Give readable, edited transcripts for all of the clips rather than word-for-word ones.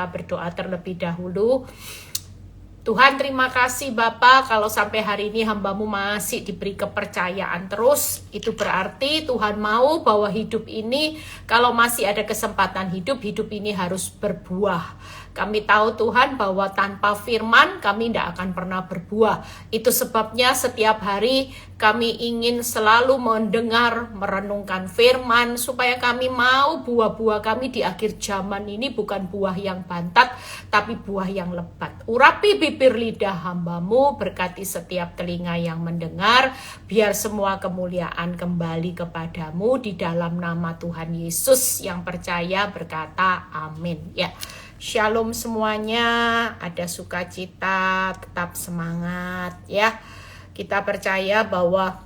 kita berdoa terlebih dahulu. Tuhan, terima kasih Bapa, kalau sampai hari ini hamba-Mu masih diberi kepercayaan terus. Itu berarti Tuhan mau bahwa hidup ini, kalau masih ada kesempatan hidup ini harus berbuah. Kami tahu Tuhan bahwa tanpa firman kami tidak akan pernah berbuah. Itu sebabnya setiap hari kami ingin selalu mendengar, merenungkan firman, supaya kami mau buah-buah kami di akhir zaman ini bukan buah yang bantat, tapi buah yang lebat. Urapi bibir lidah hamba-Mu, berkati setiap telinga yang mendengar, biar semua kemuliaan kembali kepadamu di dalam nama Tuhan Yesus yang percaya berkata amin. Ya, shalom semuanya, ada sukacita, tetap semangat ya. Kita percaya bahwa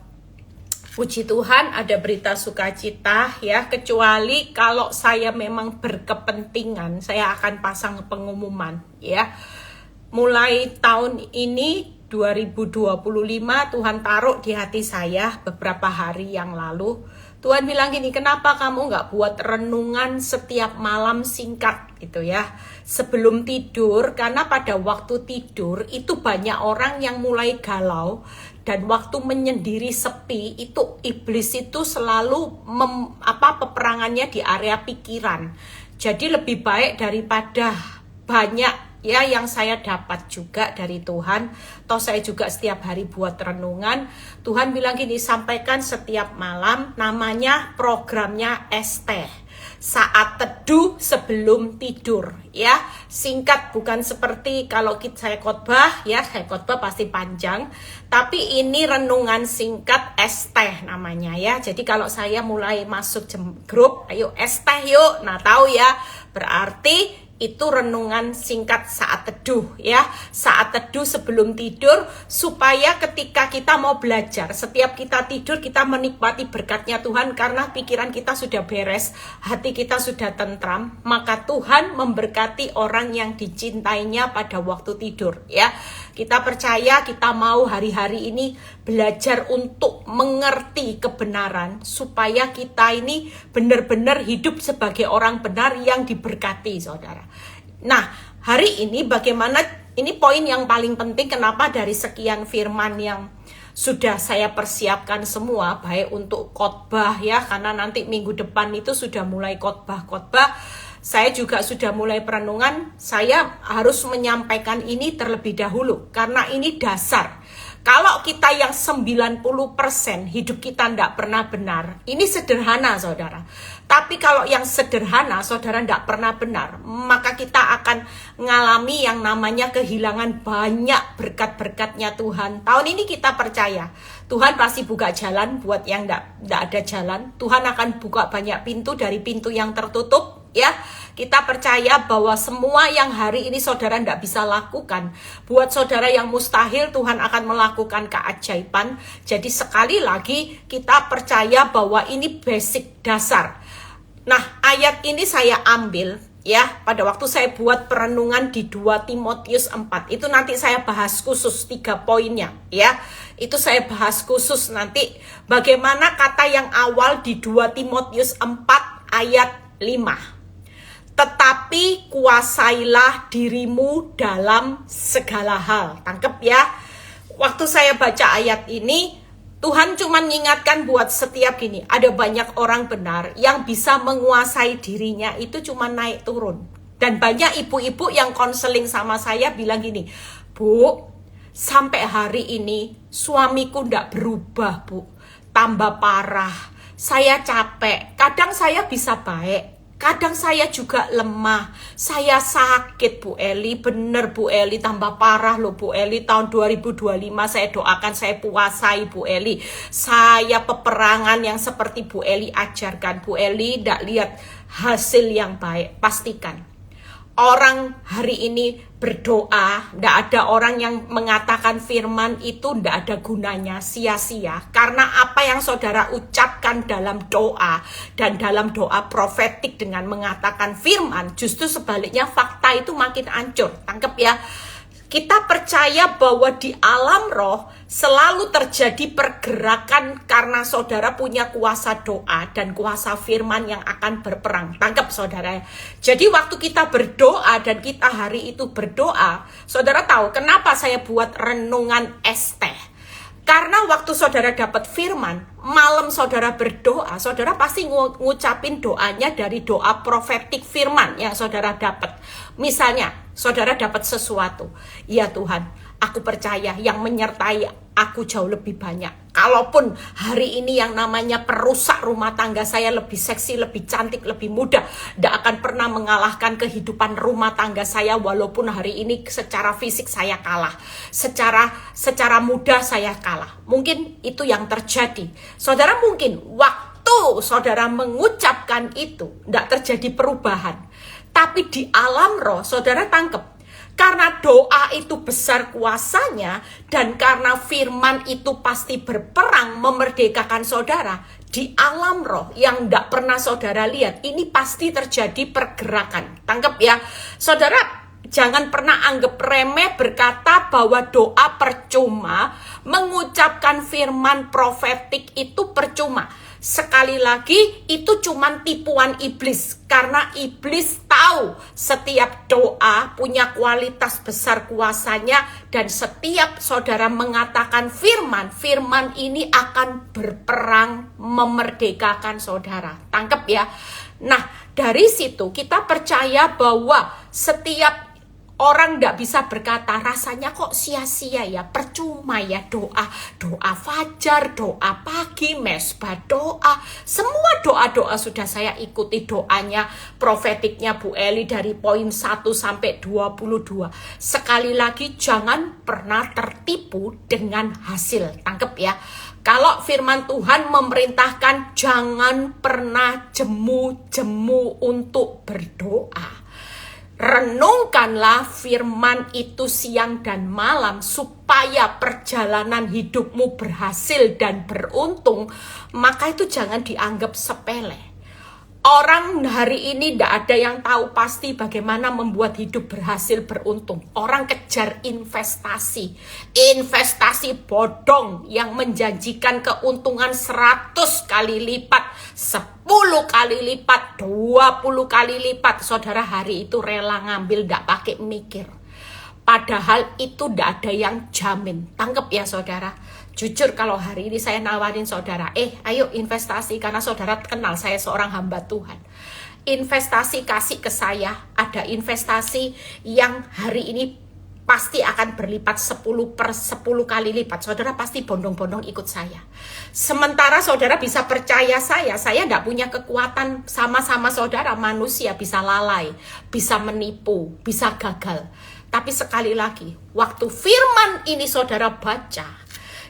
puji Tuhan ada berita sukacita ya, kecuali kalau saya memang berkepentingan, saya akan pasang pengumuman ya. Mulai tahun ini 2025 Tuhan taruh di hati saya beberapa hari yang lalu. Tuhan bilang gini, kenapa kamu nggak buat renungan setiap malam singkat gitu ya, sebelum tidur, karena pada waktu tidur itu banyak orang yang mulai galau, dan waktu menyendiri sepi itu iblis itu selalu peperangannya di area pikiran. Jadi lebih baik daripada banyak ya yang saya dapat juga dari Tuhan, toh saya juga setiap hari buat renungan. Tuhan bilang gini, sampaikan setiap malam, namanya programnya ST, saat teduh sebelum tidur ya. Singkat, bukan seperti kalau saya khotbah ya, saya khotbah pasti panjang, tapi ini renungan singkat ST namanya ya. Jadi kalau saya mulai masuk grup, ayo ST yuk, nah tahu ya, berarti itu renungan singkat saat teduh ya, saat teduh sebelum tidur, supaya ketika kita mau belajar, setiap kita tidur kita menikmati berkatnya Tuhan, karena pikiran kita sudah beres, hati kita sudah tentram, maka Tuhan memberkati orang yang dicintainya pada waktu tidur ya. Kita percaya, kita mau hari-hari ini belajar untuk mengerti kebenaran, supaya kita ini benar-benar hidup sebagai orang benar yang diberkati, saudara. Nah, hari ini bagaimana, ini poin yang paling penting, kenapa dari sekian firman yang sudah saya persiapkan semua, baik untuk khotbah ya, karena nanti minggu depan itu sudah mulai khotbah. Saya juga sudah mulai perenungan, saya harus menyampaikan ini terlebih dahulu, karena ini dasar. Kalau kita yang 90% hidup kita tidak pernah benar, ini sederhana saudara. Tapi kalau yang sederhana saudara tidak pernah benar, maka kita akan mengalami yang namanya kehilangan banyak berkat-berkatnya Tuhan. Tahun ini kita percaya, Tuhan pasti buka jalan buat yang tidak ada jalan. Tuhan akan buka banyak pintu dari pintu yang tertutup ya. Kita percaya bahwa semua yang hari ini saudara tidak bisa lakukan, buat saudara yang mustahil, Tuhan akan melakukan keajaiban. Jadi sekali lagi kita percaya bahwa ini basic dasar. Nah, ayat ini saya ambil ya pada waktu saya buat perenungan di 2 Timotius 4. Itu nanti saya bahas khusus 3 poinnya ya. Itu saya bahas khusus nanti bagaimana kata yang awal di 2 Timotius 4 ayat 5. Tetapi kuasailah dirimu dalam segala hal. Tangkep ya. Waktu saya baca ayat ini, Tuhan cuma mengingatkan buat setiap gini, ada banyak orang benar yang bisa menguasai dirinya itu cuma naik turun. Dan banyak ibu-ibu yang konseling sama saya bilang gini, Bu, sampai hari ini suamiku ndak berubah, Bu. Tambah parah. Saya capek. Kadang saya bisa baik, kadang saya juga lemah. Saya sakit Bu Eli, bener Bu Eli, tambah parah loh Bu Eli. Tahun 2025 saya doakan saya puasai Bu Eli. Saya peperangan yang seperti Bu Eli ajarkan. Bu Eli tidak lihat hasil yang baik. Pastikan orang hari ini berdoa, tidak ada orang yang mengatakan firman itu tidak ada gunanya, sia-sia. Karena apa yang saudara ucapkan dalam doa dan dalam doa profetik dengan mengatakan firman, justru sebaliknya fakta itu makin hancur. Tangkep ya. Kita percaya bahwa di alam roh selalu terjadi pergerakan karena saudara punya kuasa doa dan kuasa firman yang akan berperang. Tangkap saudara. Jadi waktu kita berdoa dan kita hari itu berdoa, saudara tahu kenapa saya buat renungan es teh? Karena waktu saudara dapat firman, malam saudara berdoa, saudara pasti ngucapin doanya dari doa profetik firman yang saudara dapat. Misalnya, saudara dapat sesuatu. Ya Tuhan, aku percaya yang menyertai aku jauh lebih banyak. Kalaupun hari ini yang namanya perusak rumah tangga saya lebih seksi, lebih cantik, lebih muda, tidak akan pernah mengalahkan kehidupan rumah tangga saya walaupun hari ini secara fisik saya kalah. Secara muda saya kalah. Mungkin itu yang terjadi. Saudara mungkin waktu saudara mengucapkan itu tidak terjadi perubahan. Tapi di alam roh saudara tangkap. Karena doa itu besar kuasanya dan karena firman itu pasti berperang memerdekakan saudara, di alam roh yang tidak pernah saudara lihat, ini pasti terjadi pergerakan. Tangkap ya. Saudara, jangan pernah anggap remeh berkata bahwa doa percuma, mengucapkan firman profetik itu percuma. Sekali lagi, itu cuma tipuan iblis. Karena iblis tahu setiap doa punya kualitas besar kuasanya. Dan setiap saudara mengatakan firman, firman ini akan berperang memerdekakan saudara. Tangkap ya. Nah, dari situ kita percaya bahwa setiap orang tidak bisa berkata, rasanya kok sia-sia ya, percuma ya doa fajar, doa pagi, mesbah doa. Semua doa-doa sudah saya ikuti doanya, profetiknya Bu Eli dari poin 1 sampai 22. Sekali lagi jangan pernah tertipu dengan hasil. Tangkep ya. Kalau firman Tuhan memerintahkan jangan pernah jemu-jemu untuk berdoa. Renungkanlah firman itu siang dan malam supaya perjalanan hidupmu berhasil dan beruntung. Maka itu jangan dianggap sepele. Orang hari ini tidak ada yang tahu pasti bagaimana membuat hidup berhasil beruntung. Orang kejar investasi. Investasi bodong yang menjanjikan keuntungan 100 kali lipat, 10 kali lipat, 20 kali lipat. Saudara hari itu rela ngambil tidak pakai mikir. Padahal itu tidak ada yang jamin. Tangkep ya saudara. Jujur kalau hari ini saya nawarin saudara, ayo investasi karena saudara kenal saya seorang hamba Tuhan. Investasi kasih ke saya, ada investasi yang hari ini pasti akan berlipat 10 kali lipat. Saudara pasti bondong-bondong ikut saya. Sementara saudara bisa percaya saya tidak punya kekuatan sama-sama saudara. Manusia bisa lalai, bisa menipu, bisa gagal. Tapi sekali lagi, waktu firman ini saudara baca,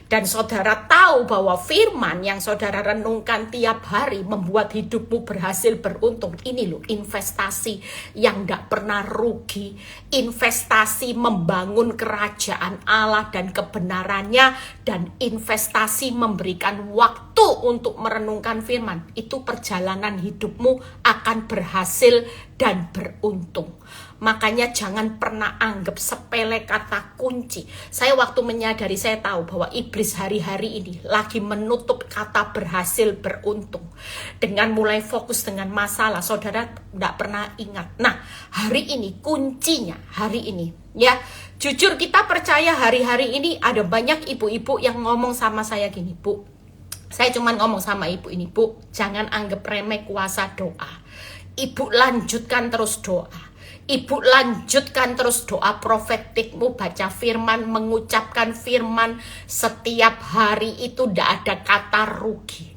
dan saudara tahu bahwa firman yang saudara renungkan tiap hari membuat hidupmu berhasil beruntung. Ini loh investasi yang tidak pernah rugi. Investasi membangun kerajaan Allah dan kebenarannya. Dan investasi memberikan waktu untuk merenungkan firman. Itu perjalanan hidupmu akan berhasil dan beruntung. Makanya jangan pernah anggap sepele kata kunci. Saya waktu menyadari, saya tahu bahwa iblis hari-hari ini lagi menutup kata berhasil beruntung. Dengan mulai fokus dengan masalah, saudara tidak pernah ingat. Nah, hari ini kuncinya, hari ini ya. Jujur kita percaya hari-hari ini ada banyak ibu-ibu yang ngomong sama saya gini, Bu. Saya cuma ngomong sama ibu ini, Bu, jangan anggap remeh kuasa doa. Ibu lanjutkan terus doa. Ibu lanjutkan terus doa profetikmu, baca firman, mengucapkan firman setiap hari itu tidak ada kata rugi.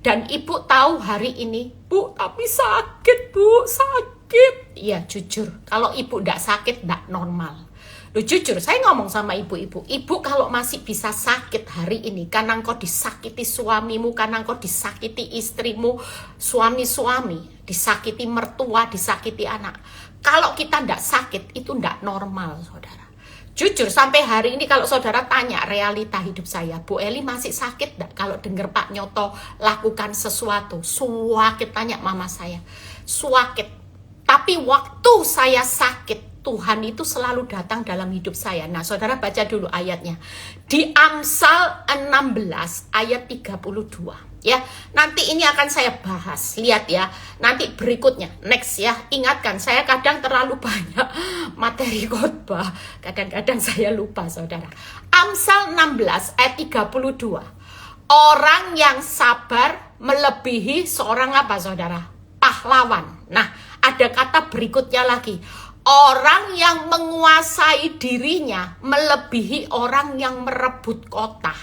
Dan ibu tahu hari ini, Bu, tapi sakit, Bu, sakit. Ya jujur, kalau ibu tidak sakit, tidak normal. Loh, jujur, saya ngomong sama ibu-ibu, ibu kalau masih bisa sakit hari ini, karena engkau disakiti suamimu, karena engkau disakiti istrimu, suami-suami, disakiti mertua, disakiti anak. Kalau kita tidak sakit, itu tidak normal, saudara. Jujur, sampai hari ini kalau saudara tanya realita hidup saya, Bu Eli masih sakit tidak? Kalau dengar Pak Nyoto lakukan sesuatu, suakit, tanya mama saya, suakit. Tapi waktu saya sakit, Tuhan itu selalu datang dalam hidup saya. Nah, saudara baca dulu ayatnya. Di Amsal 16 ayat 32. Ya, nanti ini akan saya bahas. Lihat ya, nanti berikutnya, next ya. Ingatkan, saya kadang terlalu banyak materi khotbah. Kadang-kadang saya lupa, saudara. Amsal 16 ayat 32. Orang yang sabar melebihi seorang apa, saudara? Pahlawan. Nah, ada kata berikutnya lagi. Orang yang menguasai dirinya melebihi orang yang merebut kota.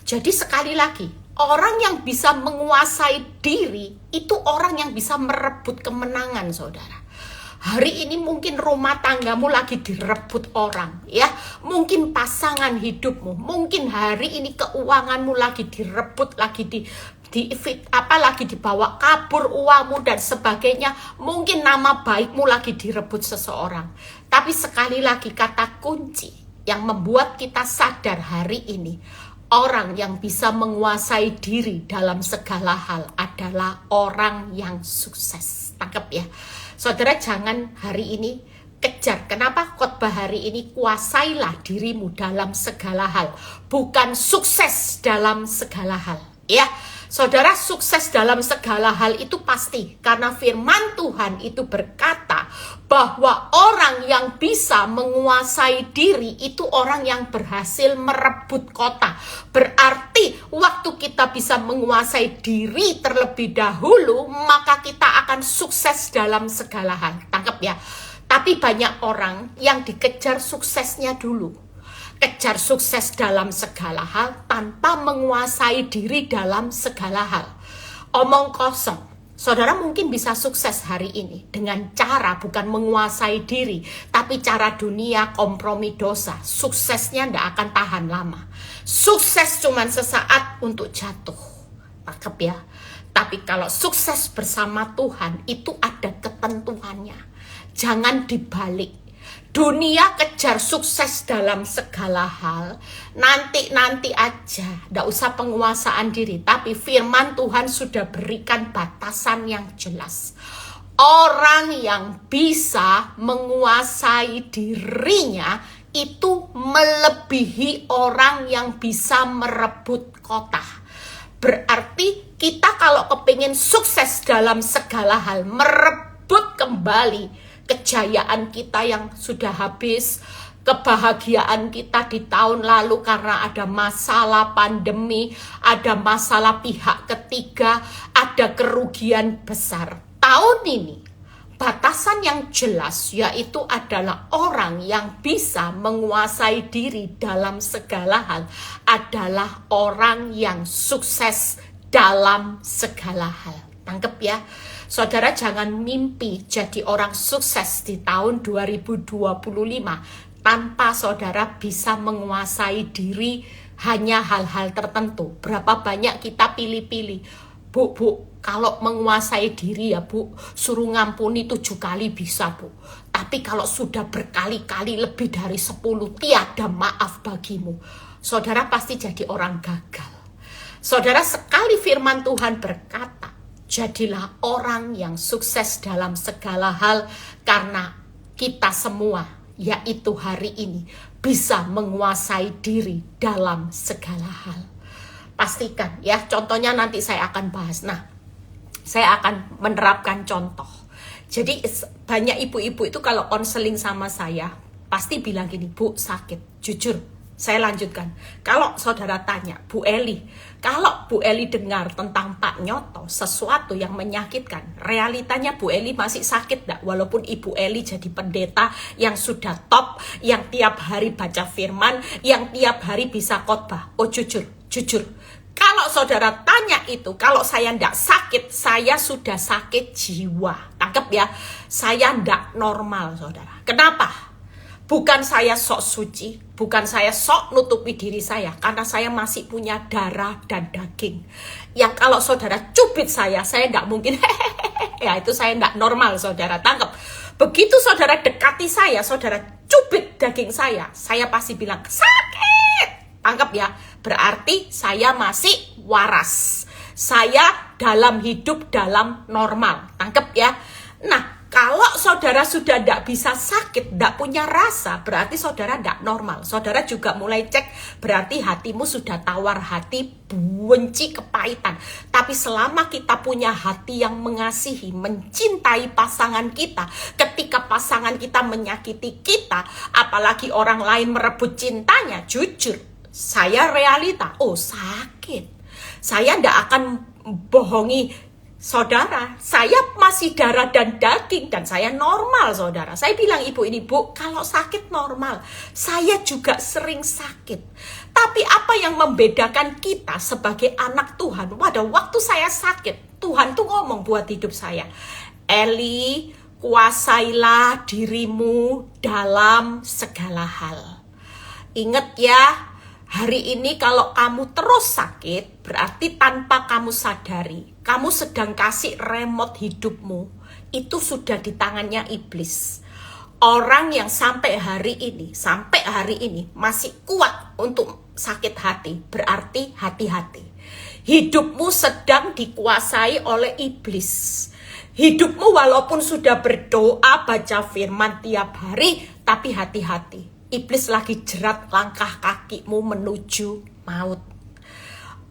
Jadi sekali lagi, orang yang bisa menguasai diri itu orang yang bisa merebut kemenangan, saudara. Hari ini mungkin rumah tanggamu lagi direbut orang, ya. Mungkin pasangan hidupmu, mungkin hari ini keuanganmu lagi direbut, lagi lagi dibawa kabur uangmu dan sebagainya. Mungkin nama baikmu lagi direbut seseorang. Tapi sekali lagi kata kunci yang membuat kita sadar hari ini, orang yang bisa menguasai diri dalam segala hal adalah orang yang sukses. Tangkap ya. Saudara, jangan hari ini kejar. Kenapa khotbah hari ini? Kuasailah dirimu dalam segala hal, bukan sukses dalam segala hal. Ya, saudara, sukses dalam segala hal itu pasti, karena firman Tuhan itu berkata bahwa orang yang bisa menguasai diri itu orang yang berhasil merebut kota. Berarti waktu kita bisa menguasai diri terlebih dahulu, maka kita akan sukses dalam segala hal. Tangkap ya. Tapi banyak orang yang dikejar suksesnya dulu. Kejar sukses dalam segala hal tanpa menguasai diri dalam segala hal. Omong kosong. Saudara mungkin bisa sukses hari ini dengan cara bukan menguasai diri, tapi cara dunia, kompromi dosa. Suksesnya tidak akan tahan lama. Sukses cuma sesaat untuk jatuh. Tangkap ya. Tapi kalau sukses bersama Tuhan itu ada ketentuannya. Jangan dibalik. Dunia kejar sukses dalam segala hal, nanti aja, tidak usah penguasaan diri. Tapi firman Tuhan sudah berikan batasan yang jelas. Orang yang bisa menguasai dirinya itu melebihi orang yang bisa merebut kota. Berarti kita kalau kepingin sukses dalam segala hal, merebut kembali kejayaan kita yang sudah habis, kebahagiaan kita di tahun lalu karena ada masalah pandemi, ada masalah pihak ketiga, ada kerugian besar. Tahun ini, batasan yang jelas yaitu adalah orang yang bisa menguasai diri dalam segala hal adalah orang yang sukses dalam segala hal. Tangkep ya. Saudara jangan mimpi jadi orang sukses di tahun 2025 tanpa saudara bisa menguasai diri hanya hal-hal tertentu. Berapa banyak kita pilih-pilih. Bu, kalau menguasai diri ya Bu, suruh ngampuni 7 kali bisa Bu. Tapi kalau sudah berkali-kali lebih dari 10, tiada maaf bagimu. Saudara pasti jadi orang gagal. Saudara, sekali firman Tuhan berkata, jadilah orang yang sukses dalam segala hal karena kita semua, yaitu hari ini, bisa menguasai diri dalam segala hal. Pastikan ya, contohnya nanti saya akan bahas. Nah, saya akan menerapkan contoh. Jadi banyak ibu-ibu itu kalau konseling sama saya, pasti bilang gini, Bu sakit, jujur. Saya lanjutkan, kalau saudara tanya, Bu Eli, kalau Bu Eli dengar tentang Pak Nyoto, sesuatu yang menyakitkan, realitanya Bu Eli masih sakit gak? Walaupun Ibu Eli jadi pendeta yang sudah top, yang tiap hari baca firman, yang tiap hari bisa khotbah. Oh jujur. Kalau saudara tanya itu, kalau saya ndak sakit, saya sudah sakit jiwa. Tangkep ya, saya ndak normal saudara. Kenapa? Bukan saya sok suci, bukan saya sok nutupi diri saya, karena saya masih punya darah dan daging. Yang kalau saudara cubit saya nggak mungkin ya itu saya nggak normal saudara, tangkap. Begitu saudara dekati saya, saudara cubit daging saya pasti bilang sakit, tangkap ya. Berarti saya masih waras, saya dalam hidup dalam normal, tangkap ya. Nah, Kalau saudara sudah tidak bisa sakit, tidak punya rasa, berarti saudara tidak normal. Saudara juga mulai cek, berarti hatimu sudah tawar hati, benci, kepahitan. Tapi selama kita punya hati yang mengasihi, mencintai pasangan kita, ketika pasangan kita menyakiti kita, apalagi orang lain merebut cintanya, jujur, saya realita, sakit. Saya tidak akan bohongi saudara, saya masih darah dan daging dan saya normal, saudara. Saya bilang ibu ini, Bu, kalau sakit normal. Saya juga sering sakit. Tapi apa yang membedakan kita sebagai anak Tuhan? Pada waktu saya sakit, Tuhan tuh ngomong buat hidup saya, Eli, kuasailah dirimu dalam segala hal. Ingat ya, hari ini kalau kamu terus sakit, berarti tanpa kamu sadari, kamu sedang kasih remote hidupmu, itu sudah di tangannya iblis. Orang yang sampai hari ini masih kuat untuk sakit hati, berarti hati-hati. Hidupmu sedang dikuasai oleh iblis. Hidupmu walaupun sudah berdoa, baca firman tiap hari, tapi hati-hati. Iblis lagi jerat langkah kakimu menuju maut.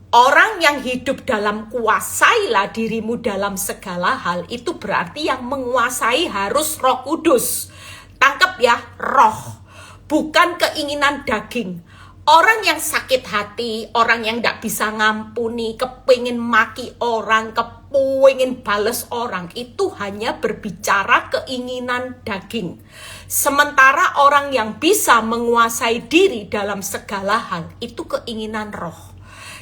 Orang yang hidup dalam kuasailah dirimu dalam segala hal, itu berarti yang menguasai harus Roh Kudus. Tangkap ya, roh, bukan keinginan daging. Orang yang sakit hati, orang yang tidak bisa ngampuni, kepingin maki orang, kepingin bales orang, itu hanya berbicara keinginan daging. Sementara orang yang bisa menguasai diri dalam segala hal, itu keinginan roh.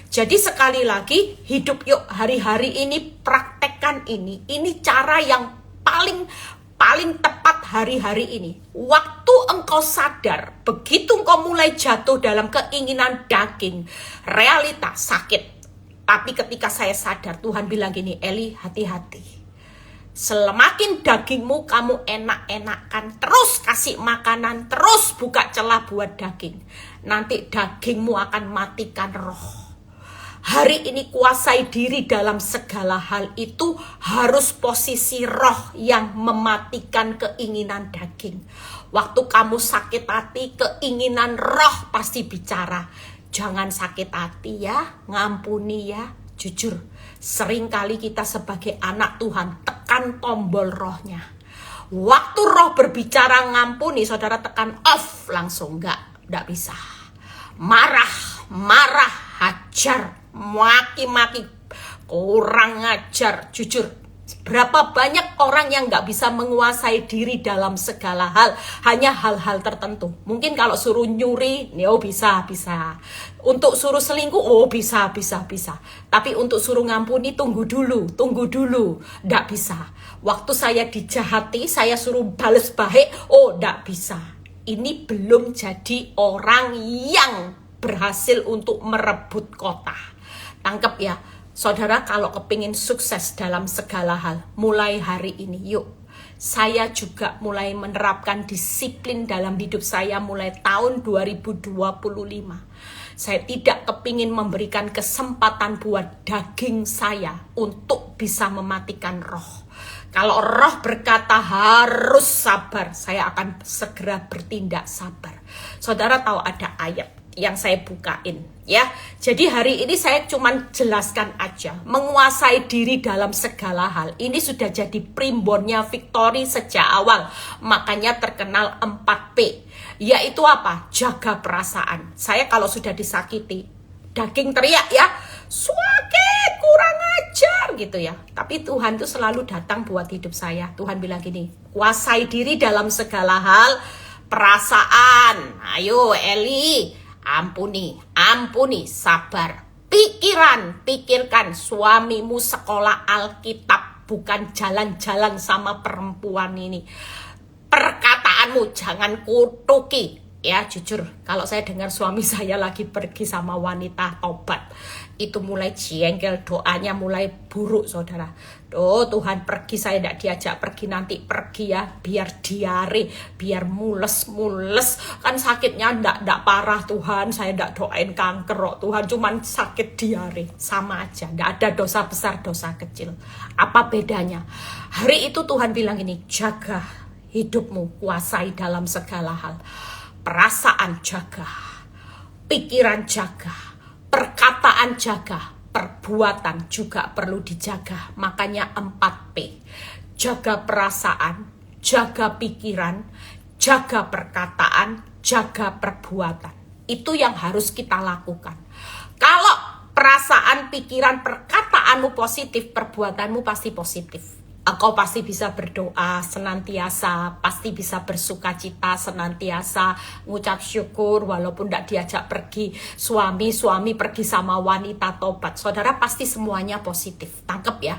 Jadi sekali lagi, hidup yuk hari-hari ini, praktekkan ini. Ini cara yang paling tepat hari-hari ini. Waktu engkau sadar, begitu engkau mulai jatuh dalam keinginan daging, realita sakit. Tapi ketika saya sadar, Tuhan bilang gini, Eli, hati-hati. Semakin dagingmu kamu enak-enakan, terus kasih makanan, terus buka celah buat daging. Nanti dagingmu akan matikan roh. Hari ini kuasai diri dalam segala hal itu harus posisi roh yang mematikan keinginan daging. Waktu kamu sakit hati, keinginan roh pasti bicara. Jangan sakit hati ya, ngampuni ya. Jujur, seringkali kita sebagai anak Tuhan tekan tombol rohnya. Waktu roh berbicara ngampuni, saudara tekan off langsung, enggak bisa. Marah, hajar, maki-maki, kurang ajar. Jujur, berapa banyak orang yang gak bisa menguasai diri dalam segala hal, hanya hal-hal tertentu. Mungkin kalau suruh nyuri, bisa. Untuk suruh selingkuh, bisa. Tapi untuk suruh ngampuni, tunggu dulu, gak bisa. Waktu saya dijahati, saya suruh bales baik, gak bisa. Ini belum jadi orang yang berhasil untuk merebut kota. Tangkap ya, saudara, kalau kepingin sukses dalam segala hal, mulai hari ini, yuk. Saya juga mulai menerapkan disiplin dalam hidup saya mulai tahun 2025. Saya tidak kepingin memberikan kesempatan buat daging saya untuk bisa mematikan roh. Kalau roh berkata harus sabar, saya akan segera bertindak sabar. Saudara tahu ada ayat yang saya bukain ya. Jadi hari ini saya cuman jelaskan aja, menguasai diri dalam segala hal. Ini sudah jadi primbonnya Victory sejak awal. Makanya terkenal 4P. Yaitu apa? Jaga perasaan. Saya kalau sudah disakiti, daging teriak ya, sakit, kurang ajar gitu ya. Tapi Tuhan tuh selalu datang buat hidup saya. Tuhan bilang gini, kuasai diri dalam segala hal, perasaan. Ayo Eli, ampuni, sabar. Pikirkan suamimu sekolah Alkitab, bukan jalan-jalan sama perempuan ini. Perkataanmu jangan kutuki. Ya jujur, kalau saya dengar suami saya lagi pergi sama wanita tobat, itu mulai jengkel, doanya mulai buruk saudara. Oh Tuhan pergi, saya tidak diajak pergi, nanti pergi ya, biar diare, biar mules, kan sakitnya tidak parah Tuhan, saya tidak doain kanker kok Tuhan, cuman sakit diare, sama aja, tidak ada dosa besar, dosa kecil. Apa bedanya? Hari itu Tuhan bilang ini, jaga hidupmu, kuasai dalam segala hal. Perasaan jaga, pikiran jaga, perkataan jaga, perbuatan juga perlu dijaga. Makanya 4P. Jaga perasaan, jaga pikiran, jaga perkataan, jaga perbuatan. Itu yang harus kita lakukan. Kalau perasaan, pikiran, perkataanmu positif, perbuatanmu pasti positif. Kau pasti bisa berdoa senantiasa, pasti bisa bersuka cita senantiasa, ngucap syukur walaupun tidak diajak pergi suami pergi sama wanita tobat. Saudara pasti semuanya positif, tangkep ya.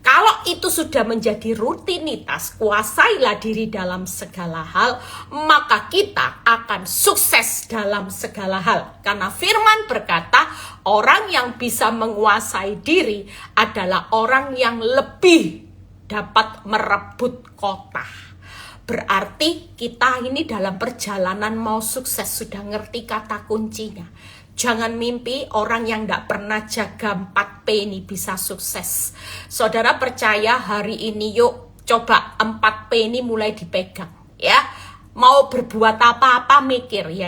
Kalau itu sudah menjadi rutinitas, kuasailah diri dalam segala hal, maka kita akan sukses dalam segala hal. Karena firman berkata, orang yang bisa menguasai diri adalah orang yang lebih dapat merebut kota. Berarti kita ini dalam perjalanan mau sukses sudah ngerti kata kuncinya. Jangan mimpi orang yang tidak pernah jaga 4P ini bisa sukses. Saudara percaya hari ini yuk coba 4P ini mulai dipegang ya. Mau berbuat apa-apa mikir ya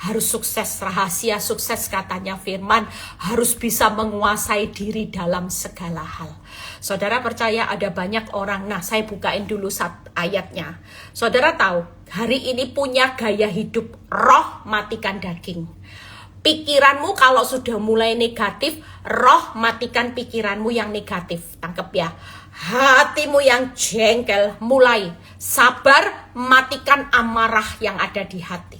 harus sukses, rahasia sukses katanya firman, harus bisa menguasai diri dalam segala hal. Saudara percaya ada banyak orang, nah saya bukain dulu ayatnya. Saudara tahu hari ini punya gaya hidup roh matikan daging. Pikiranmu kalau sudah mulai negatif, roh matikan pikiranmu yang negatif, tangkep ya. Hatimu yang jengkel, mulai sabar, matikan amarah yang ada di hati.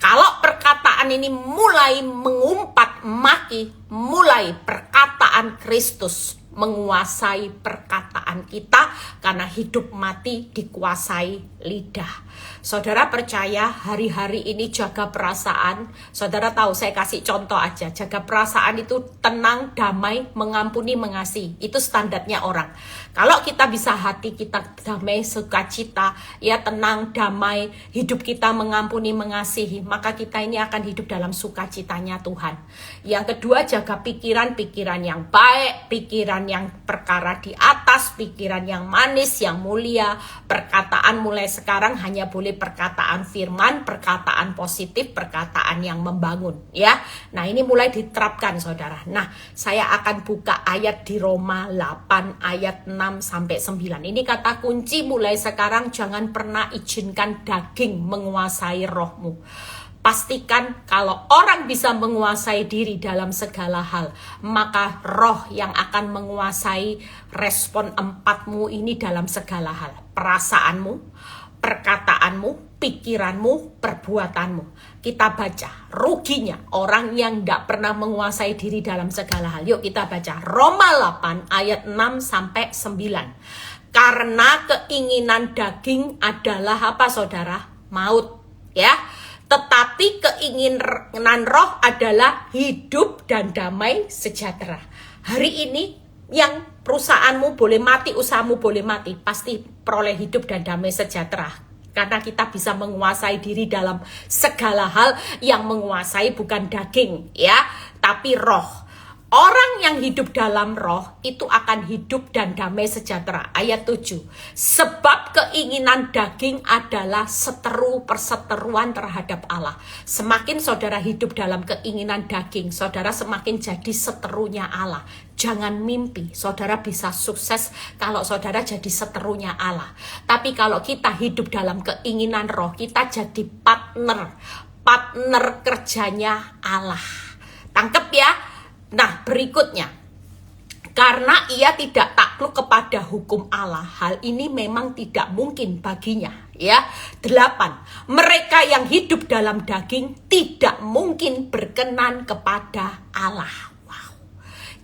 Kalau perkataan ini mulai mengumpat maki, mulai perkataan Kristus menguasai perkataan kita, karena hidup mati dikuasai lidah. Saudara percaya hari-hari ini jaga perasaan. Saudara tahu, saya kasih contoh aja, jaga perasaan itu tenang, damai, mengampuni, mengasihi. Itu standarnya orang. Kalau kita bisa hati kita damai, sukacita, ya tenang, damai, hidup kita mengampuni, mengasihi, maka kita ini akan hidup dalam sukacitanya Tuhan. Yang kedua, jaga pikiran yang baik, pikiran yang perkara di atas, pikiran yang manis, yang mulia. Perkataan mulai sekarang hanya boleh perkataan firman, perkataan positif, perkataan yang membangun ya. Nah ini mulai diterapkan saudara. Nah saya akan buka ayat di Roma 8 ayat 6 sampai 9. Ini kata kunci mulai sekarang, jangan pernah izinkan daging menguasai rohmu. Pastikan kalau orang bisa menguasai diri dalam segala hal, maka roh yang akan menguasai respon 4mu ini dalam segala hal. Perasaanmu, perkataanmu, pikiranmu, perbuatanmu. Kita baca ruginya orang yang tidak pernah menguasai diri dalam segala hal. Yuk kita baca Roma 8 ayat 6 sampai 9. Karena keinginan daging adalah apa saudara? Maut ya. Tetapi keinginan roh adalah hidup dan damai sejahtera. Hari ini yang perusahaanmu boleh mati, usahamu boleh mati, pasti peroleh hidup dan damai sejahtera. Karena kita bisa menguasai diri dalam segala hal, yang menguasai bukan daging ya, tapi roh. Orang yang hidup dalam roh itu akan hidup dan damai sejahtera. Ayat 7. Sebab keinginan daging adalah seteru perseteruan terhadap Allah. Semakin saudara hidup dalam keinginan daging, saudara semakin jadi seterunya Allah. Jangan mimpi saudara bisa sukses kalau saudara jadi seterunya Allah. Tapi kalau kita hidup dalam keinginan roh, kita jadi partner kerjanya Allah. Tangkep ya? Nah berikutnya, karena ia tidak takluk kepada hukum Allah, hal ini memang tidak mungkin baginya ya. 8. Mereka yang hidup dalam daging tidak mungkin berkenan kepada Allah. Wow.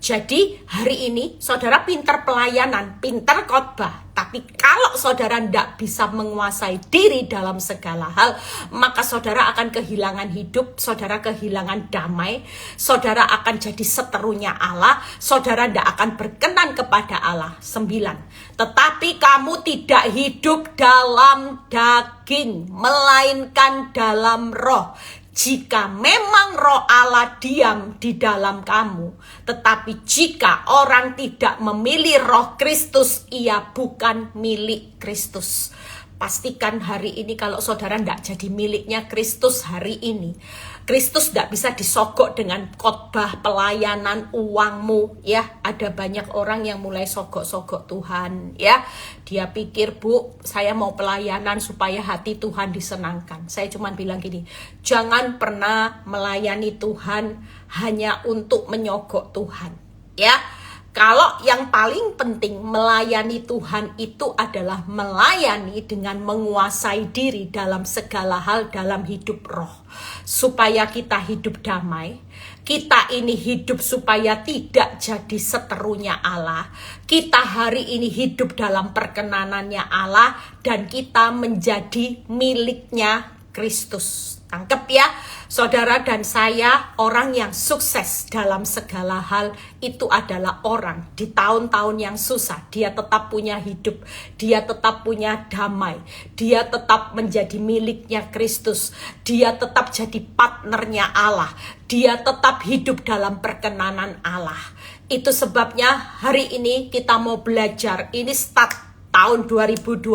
Jadi hari ini saudara pintar pelayanan, pintar khotbah, tapi kalau saudara tidak bisa menguasai diri dalam segala hal, maka saudara akan kehilangan hidup, saudara kehilangan damai, saudara akan jadi seterunya Allah, saudara tidak akan berkenan kepada Allah. 9. Tetapi kamu tidak hidup dalam daging, melainkan dalam roh. Jika memang roh Allah diam di dalam kamu, tetapi jika orang tidak memilih roh Kristus, ia bukan milik Kristus. Pastikan hari ini kalau saudara tidak jadi miliknya Kristus hari ini, Kristus tidak bisa disogok dengan khotbah, pelayanan, uangmu. Ya, ada banyak orang yang mulai sogok-sogok Tuhan. Ya, dia pikir, Bu, saya mau pelayanan supaya hati Tuhan disenangkan. Saya cuma bilang gini, jangan pernah melayani Tuhan hanya untuk menyogok Tuhan. Ya. Kalau yang paling penting melayani Tuhan itu adalah melayani dengan menguasai diri dalam segala hal dalam hidup roh. Supaya kita hidup damai, kita ini hidup supaya tidak jadi seterunya Allah. Kita hari ini hidup dalam perkenanannya Allah dan kita menjadi miliknya Kristus. Tangkep ya, saudara dan saya, orang yang sukses dalam segala hal itu adalah orang di tahun-tahun yang susah, dia tetap punya hidup, dia tetap punya damai, dia tetap menjadi miliknya Kristus, dia tetap jadi partnernya Allah, dia tetap hidup dalam perkenanan Allah. Itu sebabnya hari ini kita mau belajar, ini start tahun 2025,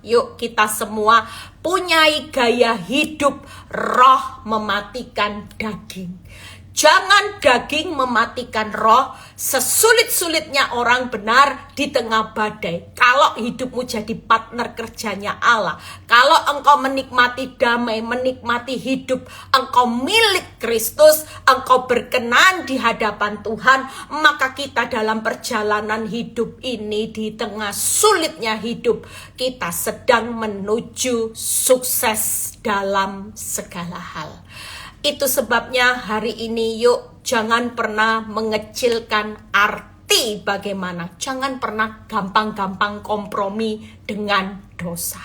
yuk kita semua punyai gaya hidup roh mematikan daging. Jangan daging mematikan roh, sesulit-sulitnya orang benar di tengah badai. Kalau hidupmu jadi partner kerjanya Allah, kalau engkau menikmati damai, menikmati hidup, engkau milik Kristus, engkau berkenan di hadapan Tuhan, maka kita dalam perjalanan hidup ini di tengah sulitnya hidup, kita sedang menuju sukses dalam segala hal. Itu sebabnya hari ini yuk jangan pernah mengecilkan arti bagaimana. Jangan pernah gampang-gampang kompromi dengan dosa.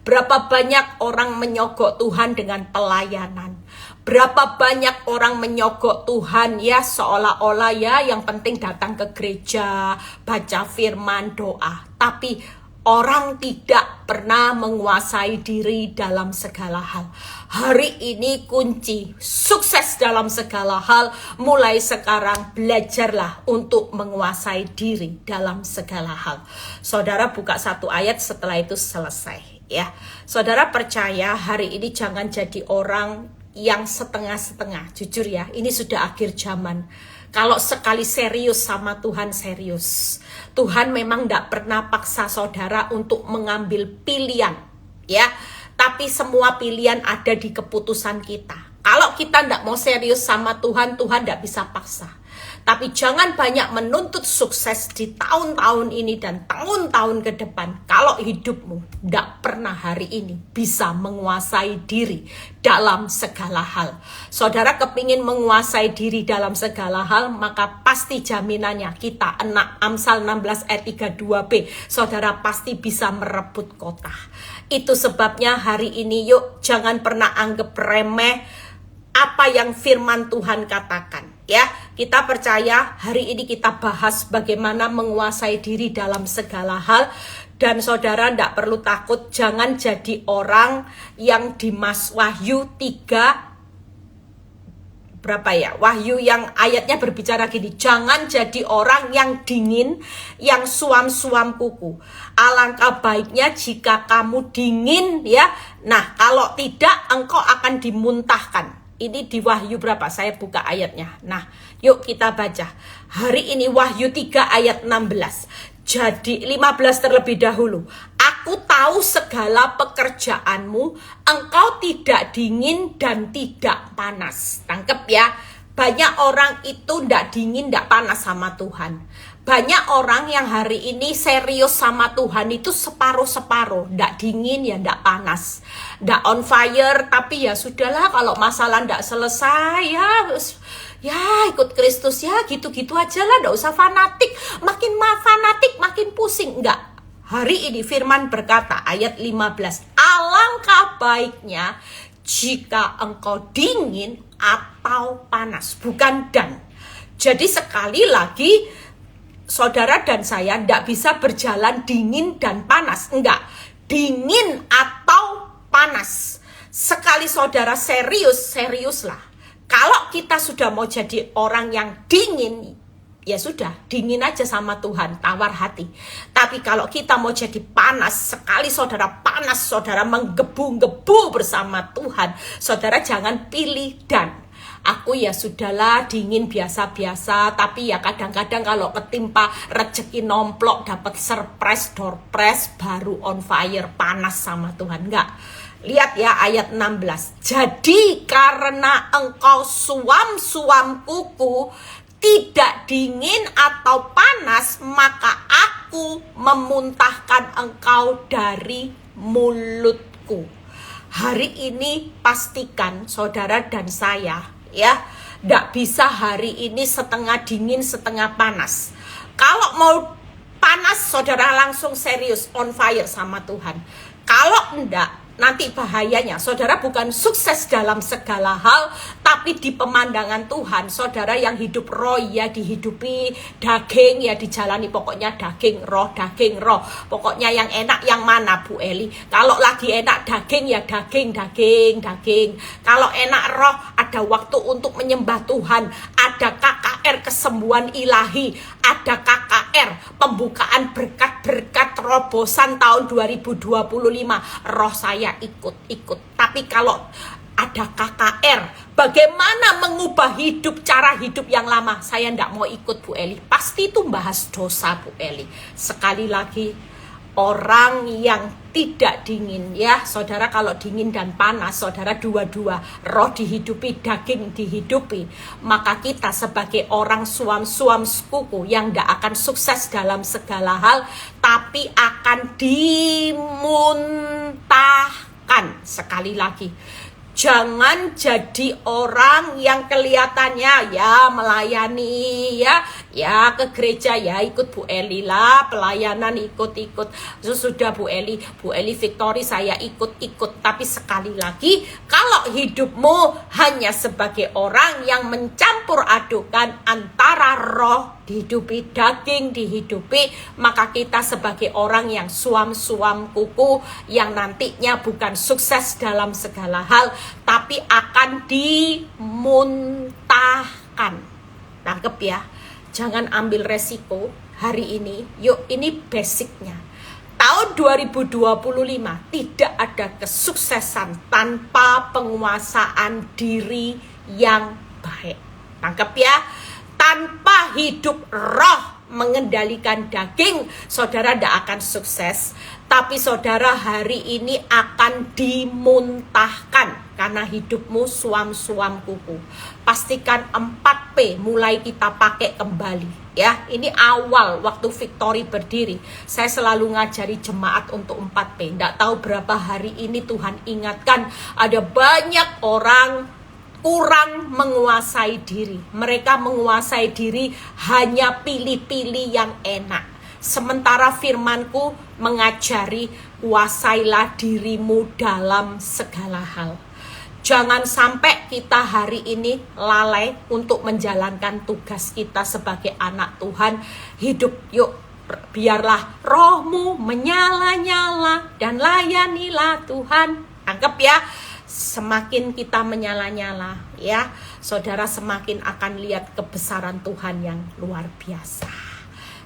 Berapa banyak orang menyogok Tuhan dengan pelayanan. Berapa banyak orang menyogok Tuhan ya seolah-olah ya yang penting datang ke gereja, baca firman, doa. Tapi orang tidak pernah menguasai diri dalam segala hal. Hari ini kunci sukses dalam segala hal. Mulai sekarang belajarlah untuk menguasai diri dalam segala hal. Saudara buka satu ayat, setelah itu selesai. Ya, saudara percaya hari ini jangan jadi orang yang setengah-setengah. Jujur ya, ini sudah akhir zaman. Kalau sekali serius sama Tuhan, serius. Tuhan memang tidak pernah paksa saudara untuk mengambil pilihan, ya. Tapi semua pilihan ada di keputusan kita. Kalau kita tidak mau serius sama Tuhan, Tuhan tidak bisa paksa. Tapi jangan banyak menuntut sukses di tahun-tahun ini dan tahun-tahun ke depan. Kalau hidupmu tidak pernah hari ini bisa menguasai diri dalam segala hal. Saudara kepingin menguasai diri dalam segala hal, maka pasti jaminannya kita anak Amsal 16 ayat 32b. Saudara pasti bisa merebut kota. Itu sebabnya hari ini yuk jangan pernah anggap remeh apa yang firman Tuhan katakan. Ya, kita percaya hari ini kita bahas bagaimana menguasai diri dalam segala hal. Dan saudara tidak perlu takut, jangan jadi orang yang di Wahyu 3 berapa ya? Wahyu yang ayatnya berbicara gini, jangan jadi orang yang dingin, yang suam-suam kuku. Alangkah baiknya jika kamu dingin ya. Nah, kalau tidak engkau akan dimuntahkan. Ini di Wahyu berapa? Saya buka ayatnya. Nah, yuk kita baca. Hari ini Wahyu 3 ayat 16. Jadi 15 terlebih dahulu. Aku tahu segala pekerjaanmu, engkau tidak dingin dan tidak panas. Tangkep ya. Banyak orang itu tidak dingin, tidak panas sama Tuhan. Banyak orang yang hari ini serius sama Tuhan itu separuh-separuh. Tidak dingin ya tidak panas. Tidak on fire, tapi ya sudahlah kalau masalah tidak selesai ya Ya ikut Kristus ya gitu-gitu aja lah, nggak usah fanatik. Makin fanatik makin pusing. Enggak. Hari ini firman berkata ayat 15, alangkah baiknya jika engkau dingin atau panas, bukan dan. Jadi sekali lagi saudara dan saya tidak bisa berjalan dingin dan panas. Enggak, dingin atau panas. Sekali saudara seriuslah. Kalau kita sudah mau jadi orang yang dingin, ya sudah, dingin aja sama Tuhan, tawar hati. Tapi kalau kita mau jadi panas, sekali saudara panas, saudara menggebu-gebu bersama Tuhan, saudara jangan pilih dan. Aku ya sudahlah dingin biasa-biasa, tapi ya kadang-kadang kalau ketimpa rezeki nomplok, dapat surprise, door prize, baru on fire, panas sama Tuhan. Enggak. Lihat ya ayat 16. Jadi karena engkau suam-suam kuku, tidak dingin atau panas, maka aku memuntahkan engkau dari mulutku. Hari ini pastikan saudara dan saya ya, tidak bisa hari ini setengah dingin setengah panas. Kalau mau panas saudara langsung serius on fire sama Tuhan. Kalau enggak, nanti bahayanya saudara bukan sukses dalam segala hal, tapi di pemandangan Tuhan saudara yang hidup roh ya dihidupi, daging ya dijalani, pokoknya daging roh. Pokoknya yang enak yang mana Bu Eli? Kalau lagi enak daging ya daging. Kalau enak roh, ada waktu untuk menyembah Tuhan, ada KKR kesembuhan ilahi, ada KKR pembukaan berkat-berkat terobosan tahun 2025. Roh saya ikut. Tapi kalau ada KKR, bagaimana mengubah hidup, cara hidup yang lama, saya tidak mau ikut Bu Eli. Pasti itu bahas dosa Bu Eli. Sekali lagi, orang yang tidak dingin ya saudara, kalau dingin dan panas saudara dua-dua, roh dihidupi, daging dihidupi, maka kita sebagai orang suam-suam kuku yang tidak akan sukses dalam segala hal, tapi akan dimuntahkan. Sekali lagi, jangan jadi orang yang kelihatannya ya melayani ya ke gereja ya ikut Bu Eli lah, pelayanan ikut. Sudah Bu Eli Victory saya ikut. Tapi sekali lagi, kalau hidupmu hanya sebagai orang yang mencampur adukan antara roh dihidupi, daging dihidupi, maka kita sebagai orang yang suam-suam kuku, yang nantinya bukan sukses dalam segala hal, tapi akan dimuntahkan. Tangkep ya, jangan ambil resiko hari ini. Yuk, ini basicnya. Tahun 2025 tidak ada kesuksesan tanpa penguasaan diri yang baik. Tangkep ya, tanpa hidup roh mengendalikan daging, saudara tidak akan sukses. Tapi saudara hari ini akan dimuntahkan karena hidupmu suam-suam kuku. Pastikan 4P mulai kita pakai kembali ya. Ini awal waktu Victory berdiri, saya selalu ngajari jemaat untuk 4P. Tidak tahu berapa hari ini Tuhan ingatkan, ada banyak orang kurang menguasai diri. Mereka menguasai diri hanya pilih-pilih yang enak. Sementara firmanku mengajari, kuasailah dirimu dalam segala hal. Jangan sampai kita hari ini lalai untuk menjalankan tugas kita sebagai anak Tuhan. Hidup yuk, biarlah rohmu menyala-nyala dan layanilah Tuhan. Anggap ya, semakin kita menyala-nyala ya, saudara semakin akan lihat kebesaran Tuhan yang luar biasa.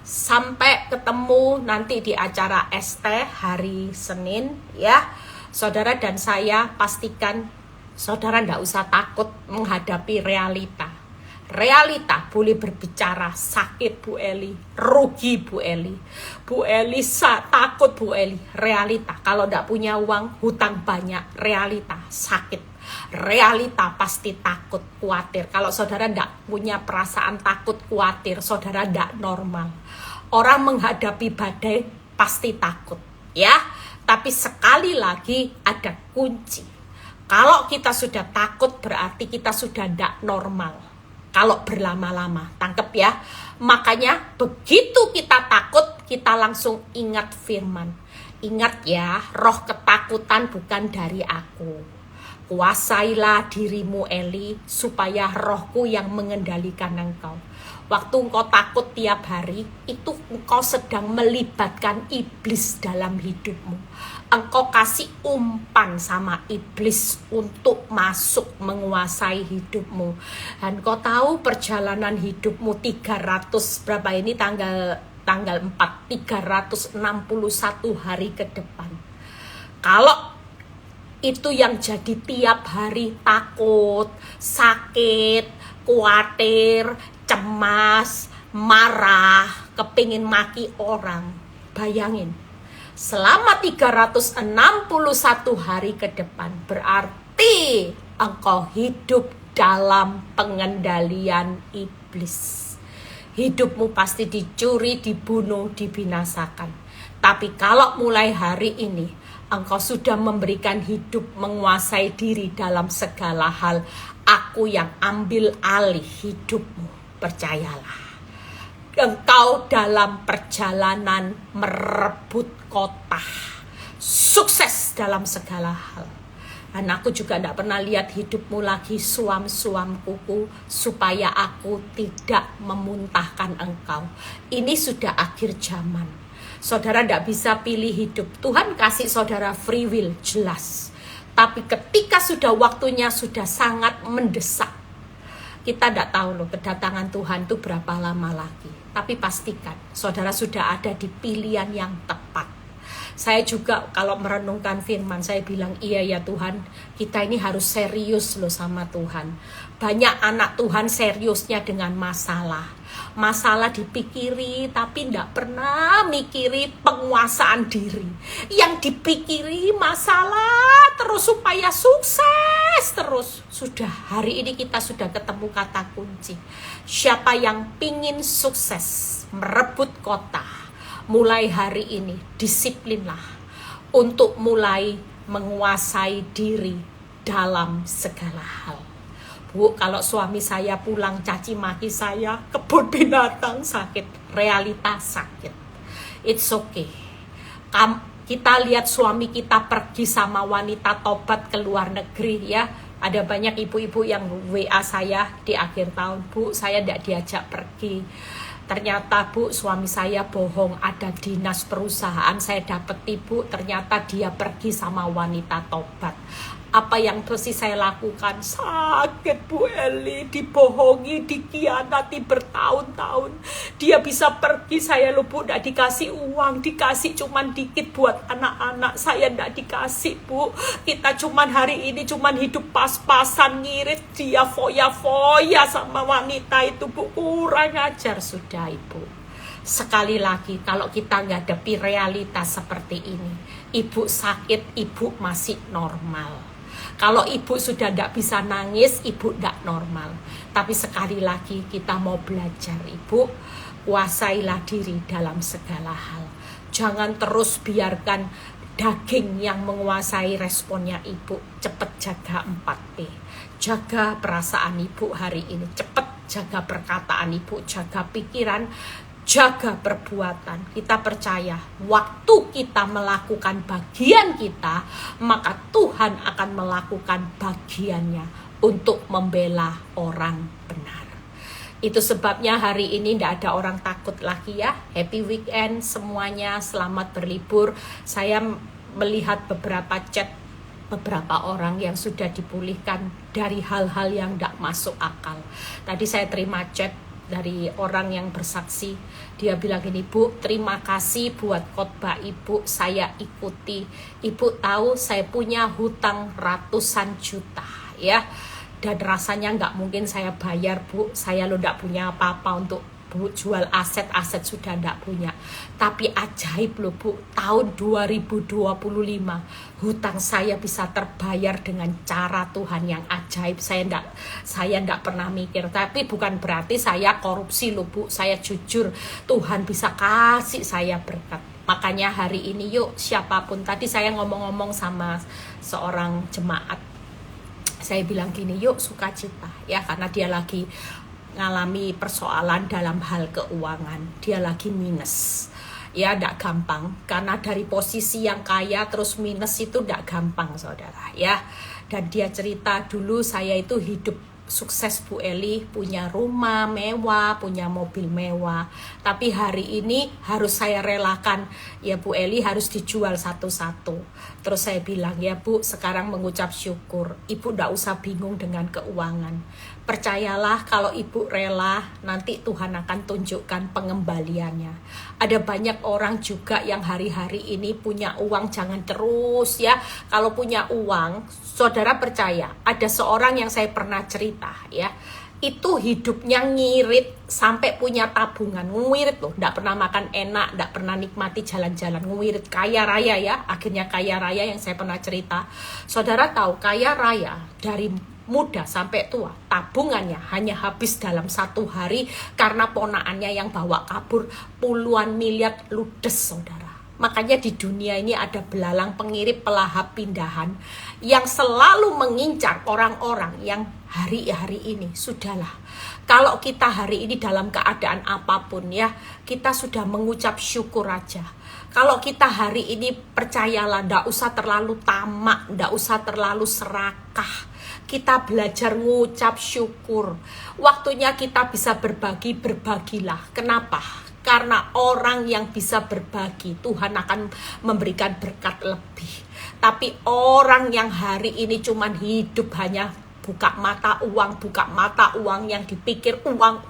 Sampai ketemu nanti di acara ST hari Senin ya. Saudara dan saya pastikan saudara tidak usah takut menghadapi realita. Realita boleh berbicara, sakit Bu Eli, rugi Bu Eli. Bu Eli takut Bu Eli, realita. Kalau tidak punya uang, hutang banyak, realita, sakit. Realita pasti takut, khawatir. Kalau saudara tidak punya perasaan takut, khawatir, saudara tidak normal. Orang menghadapi badai pasti takut ya. Tapi sekali lagi ada kunci. Kalau kita sudah takut berarti kita sudah tidak normal. kalau berlama-lama. Tangkep ya. Makanya begitu kita takut, kita langsung ingat firman. Ingat ya, roh ketakutan bukan dari aku. Kuasailah dirimu Eli, supaya rohku yang mengendalikan engkau. Waktu engkau takut tiap hari, itu engkau sedang melibatkan iblis dalam hidupmu. Engkau kasih umpan sama iblis untuk masuk menguasai hidupmu. Dan kau tahu perjalanan hidupmu 300 berapa ini tanggal 4, 361 hari ke depan. Kalau itu yang jadi tiap hari takut, sakit, khawatir, cemas, marah, kepingin maki orang. Bayangin, selama 361 hari ke depan berarti engkau hidup dalam pengendalian iblis. Hidupmu pasti dicuri, dibunuh, dibinasakan. Tapi kalau mulai hari ini engkau sudah memberikan hidup, menguasai diri dalam segala hal, aku yang ambil alih hidupmu. Percayalah, engkau dalam perjalanan merebut kota, sukses dalam segala hal. Dan aku juga tidak pernah lihat hidupmu lagi suam-suam kuku, supaya aku tidak memuntahkan engkau. Ini sudah akhir zaman. Saudara tidak bisa pilih hidup. Tuhan kasih saudara free will, jelas. Tapi ketika sudah waktunya sudah sangat mendesak, kita tidak tahu loh kedatangan Tuhan itu berapa lama lagi. Tapi pastikan saudara sudah ada di pilihan yang tepat. Saya juga kalau merenungkan firman, saya bilang iya ya Tuhan, kita ini harus serius loh sama Tuhan. Banyak anak Tuhan seriusnya dengan masalah. Masalah dipikiri tapi tidak pernah mikiri penguasaan diri. Yang dipikiri masalah terus supaya sukses terus. Sudah, hari ini kita sudah ketemu kata kunci. Siapa yang pingin sukses, merebut kota, mulai hari ini disiplinlah untuk mulai menguasai diri dalam segala hal. Bu, kalau suami saya pulang caci maki saya, kebun binatang sakit, realitas sakit. It's okay. Kita lihat suami kita pergi sama wanita tobat ke luar negeri ya. Ada banyak ibu-ibu yang WA saya di akhir tahun, Bu, saya tidak diajak pergi. Ternyata Bu, suami saya bohong, ada dinas perusahaan saya dapat ibu, ternyata dia pergi sama wanita tobat. Apa yang mesti saya lakukan? Sakit Bu Eli, dibohongi, dikhianati bertahun-tahun. Dia bisa pergi, saya loh Bu, tidak dikasih uang, dikasih cuman dikit buat anak-anak. Saya tidak dikasih Bu, kita cuman hari ini cuman hidup pas-pasan, ngirit, dia foya-foya sama wanita itu Bu. Kurang ajar sudah Ibu. Sekali lagi, kalau kita menghadapi realitas seperti ini, ibu sakit, ibu masih normal. Kalau ibu sudah tidak bisa nangis, ibu tidak normal. Tapi sekali lagi kita mau belajar, ibu, kuasailah diri dalam segala hal. Jangan terus biarkan daging yang menguasai responnya ibu. Cepat jaga 4P. Jaga perasaan ibu hari ini. Cepat jaga perkataan ibu, jaga pikiran, jaga perbuatan. Kita percaya waktu kita melakukan bagian kita, maka Tuhan akan melakukan bagiannya untuk membela orang benar. Itu sebabnya hari ini tidak ada orang takut lagi ya. Happy weekend semuanya, selamat berlibur. Saya melihat beberapa chat beberapa orang yang sudah dipulihkan dari hal-hal yang tidak masuk akal. Tadi saya terima chat dari orang yang bersaksi, dia bilang gini, Bu, terima kasih buat khotbah Ibu, saya ikuti. Ibu tahu saya punya hutang ratusan juta ya, dan rasanya nggak mungkin saya bayar Bu, saya lo nggak punya apa-apa untuk Bu, jual aset sudah nggak punya. Tapi ajaib loh Bu, tahun 2025 hutang saya bisa terbayar dengan cara Tuhan yang ajaib. Saya nggak pernah mikir. Tapi bukan berarti saya korupsi loh Bu, saya jujur, Tuhan bisa kasih saya berkat. Makanya hari ini yuk, siapapun, tadi saya ngomong-ngomong sama seorang jemaat, saya bilang gini, yuk sukacita ya, karena dia lagi ngalami persoalan dalam hal keuangan. Dia lagi minus. Ya, tidak gampang. Karena dari posisi yang kaya terus minus itu tidak gampang, saudara. Ya, dan dia cerita, dulu saya itu hidup sukses Bu Eli, punya rumah mewah, punya mobil mewah. Tapi hari ini harus saya relakan, ya Bu Eli, harus dijual satu-satu. Terus saya bilang, ya Bu, sekarang mengucap syukur. Ibu tidak usah bingung dengan keuangan. Percayalah, kalau ibu rela, nanti Tuhan akan tunjukkan pengembaliannya. Ada banyak orang juga yang hari-hari ini punya uang, jangan terus ya. Kalau punya uang, saudara percaya, ada seorang yang saya pernah cerita ya, itu hidupnya ngirit sampai punya tabungan, ngirit loh, tidak pernah makan enak, tidak pernah nikmati jalan-jalan, ngirit, kaya raya ya, akhirnya kaya raya yang saya pernah cerita. Saudara tahu, kaya raya dari muda sampai tua, tabungannya hanya habis dalam 1 hari karena ponaannya yang bawa kabur puluhan miliar ludes, saudara. Makanya di dunia ini ada belalang pengirit pelahap pindahan yang selalu mengincar orang-orang yang hari-hari ini. Sudahlah, kalau kita hari ini dalam keadaan apapun ya, kita sudah mengucap syukur aja. Kalau kita hari ini, percayalah, ndak usah terlalu tamak, ndak usah terlalu serakah. Kita belajar ngucap syukur. Waktunya kita bisa berbagi, berbagilah. Kenapa? Karena orang yang bisa berbagi, Tuhan akan memberikan berkat lebih. Tapi orang yang hari ini cuman hidup hanya buka mata uang, yang dipikir uang,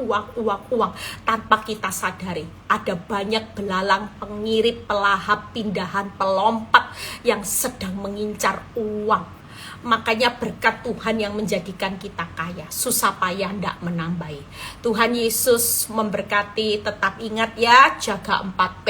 tanpa kita sadari. Ada banyak belalang pengirit, pelahap, pindahan, pelompat yang sedang mengincar uang. Makanya berkat Tuhan yang menjadikan kita kaya. Susah payah tidak menambahi. Tuhan Yesus memberkati. Tetap ingat ya, jaga 4P.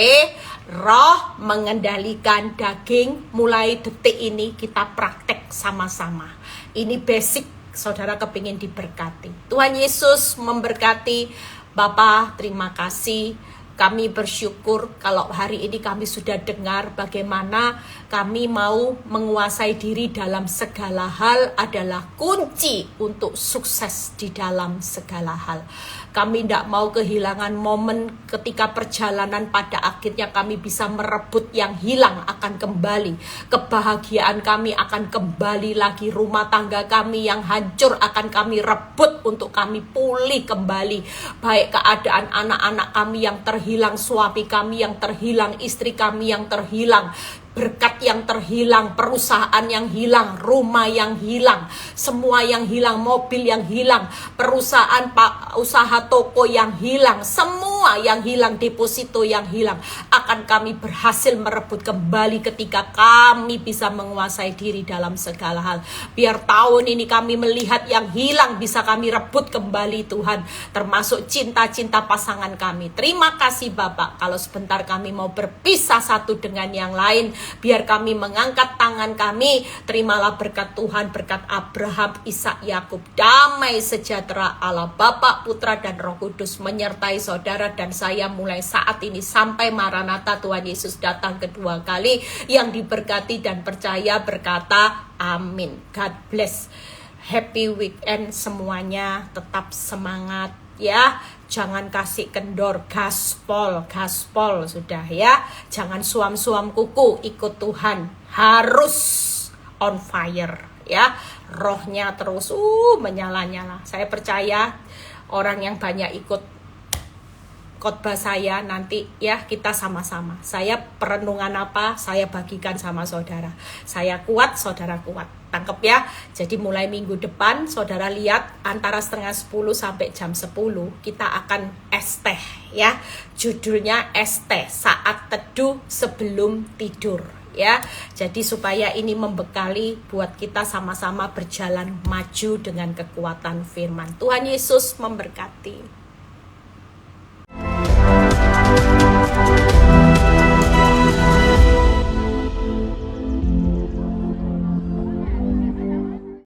Roh mengendalikan daging. Mulai detik ini kita praktek sama-sama. Ini basic, saudara kepingin diberkati. Tuhan Yesus memberkati. Bapak, terima kasih. Kami bersyukur kalau hari ini kami sudah dengar bagaimana kami mau menguasai diri dalam segala hal adalah kunci untuk sukses di dalam segala hal. Kami tidak mau kehilangan momen ketika perjalanan pada akhirnya kami bisa merebut yang hilang akan kembali. Kebahagiaan kami akan kembali lagi. Rumah tangga kami yang hancur akan kami rebut untuk kami pulih kembali. Baik keadaan anak-anak kami yang terhilang, suami kami yang terhilang, istri kami yang terhilang, berkat yang terhilang, perusahaan yang hilang, rumah yang hilang, semua yang hilang, mobil yang hilang, perusahaan usaha toko yang hilang, semua yang hilang, deposito yang hilang, akan kami berhasil merebut kembali ketika kami bisa menguasai diri dalam segala hal. Biar tahun ini kami melihat yang hilang bisa kami rebut kembali, Tuhan, termasuk cinta-cinta pasangan kami. Terima kasih Bapak, kalau sebentar kami mau berpisah satu dengan yang lain, biar kami mengangkat tangan kami. Terimalah berkat Tuhan, berkat Abraham, Ishak, Yakub, damai sejahtera Allah Bapa, Putra dan Roh Kudus menyertai saudara dan saya mulai saat ini sampai Maranatha Tuhan Yesus datang kedua kali. Yang diberkati dan percaya berkata amin. God bless. Happy weekend semuanya, tetap semangat ya, jangan kasih kendor, gaspol sudah ya, jangan suam-suam kuku, ikut Tuhan, harus on fire ya, rohnya terus menyala-nyala. Saya percaya orang yang banyak ikut khotbah saya nanti ya, kita sama-sama. Saya perenungan apa, saya bagikan sama saudara. Saya kuat, saudara kuat. Tangkep ya. Jadi mulai minggu depan saudara lihat antara 9:30 sampai jam 10 kita akan es teh ya. Judulnya es teh, saat teduh sebelum tidur ya. Jadi supaya ini membekali buat kita sama-sama berjalan maju dengan kekuatan firman. Tuhan Yesus memberkati.